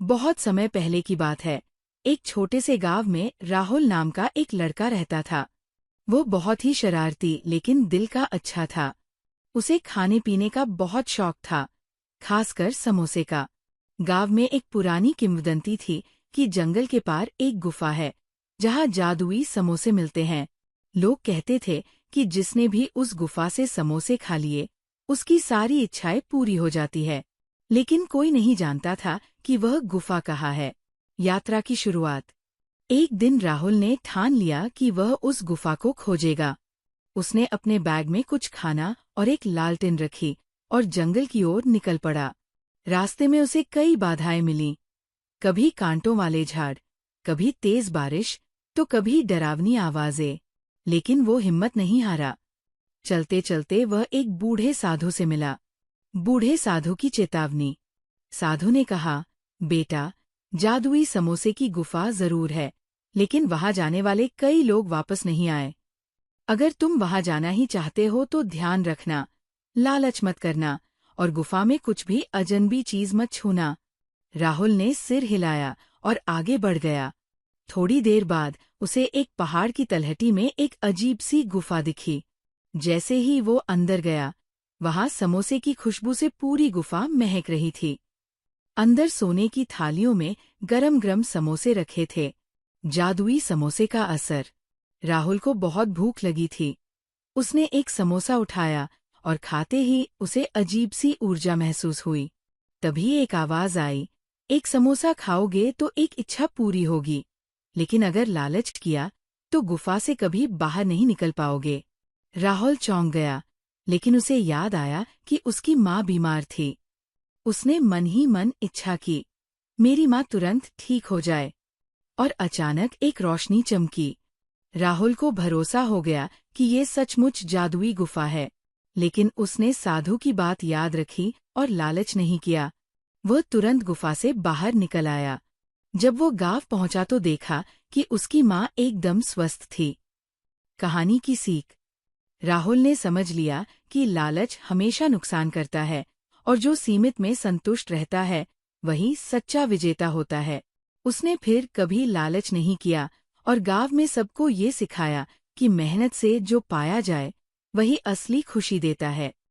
बहुत समय पहले की बात है। एक छोटे से गांव में राहुल नाम का एक लड़का रहता था। वो बहुत ही शरारती लेकिन दिल का अच्छा था। उसे खाने पीने का बहुत शौक था, खासकर समोसे का। गांव में एक पुरानी किंवदंती थी कि जंगल के पार एक गुफा है, जहां जादुई समोसे मिलते हैं। लोग कहते थे कि जिसने भी उस गुफा से समोसे खा लिए, उसकी सारी इच्छाएं पूरी हो जाती है। लेकिन कोई नहीं जानता था कि वह गुफा कहाँ है। यात्रा की शुरुआत। एक दिन राहुल ने ठान लिया कि वह उस गुफा को खोजेगा। उसने अपने बैग में कुछ खाना और एक लालटेन रखी और जंगल की ओर निकल पड़ा। रास्ते में उसे कई बाधाएं मिलीं। कभी कांटों वाले झाड़, कभी तेज बारिश, तो कभी डरावनी आवाजें। लेकिन वो हिम्मत नहीं हारा। चलते चलते वह एक बूढ़े साधु से मिला। बूढ़े साधु की चेतावनी। साधु ने कहा, बेटा, जादुई समोसे की गुफा जरूर है, लेकिन वहां जाने वाले कई लोग वापस नहीं आए। अगर तुम वहां जाना ही चाहते हो तो ध्यान रखना, लालच मत करना और गुफा में कुछ भी अजनबी चीज मत छूना। राहुल ने सिर हिलाया और आगे बढ़ गया। थोड़ी देर बाद उसे एक पहाड़ की तलहटी में एक अजीब सी गुफा दिखी। जैसे ही वो अंदर गया, वहां समोसे की खुशबू से पूरी गुफा महक रही थी। अंदर सोने की थालियों में गरम गरम समोसे रखे थे। जादुई समोसे का असर। राहुल को बहुत भूख लगी थी। उसने एक समोसा उठाया और खाते ही उसे अजीब सी ऊर्जा महसूस हुई। तभी एक आवाज आई, एक समोसा खाओगे तो एक इच्छा पूरी होगी, लेकिन अगर लालच किया तो गुफा से कभी बाहर नहीं निकल पाओगे। राहुल चौंक गया, लेकिन उसे याद आया कि उसकी माँ बीमार थी। उसने मन ही मन इच्छा की, मेरी माँ तुरंत ठीक हो जाए। और अचानक एक रोशनी चमकी। राहुल को भरोसा हो गया कि ये सचमुच जादुई गुफा है। लेकिन उसने साधु की बात याद रखी और लालच नहीं किया। वह तुरंत गुफा से बाहर निकल आया। जब वो गांव पहुंचा तो देखा कि उसकी माँ एकदम स्वस्थ थी। कहानी की सीख। राहुल ने समझ लिया कि लालच हमेशा नुकसान करता है, और जो सीमित में संतुष्ट रहता है वही सच्चा विजेता होता है। उसने फिर कभी लालच नहीं किया और गांव में सबको ये सिखाया कि मेहनत से जो पाया जाए वही असली खुशी देता है।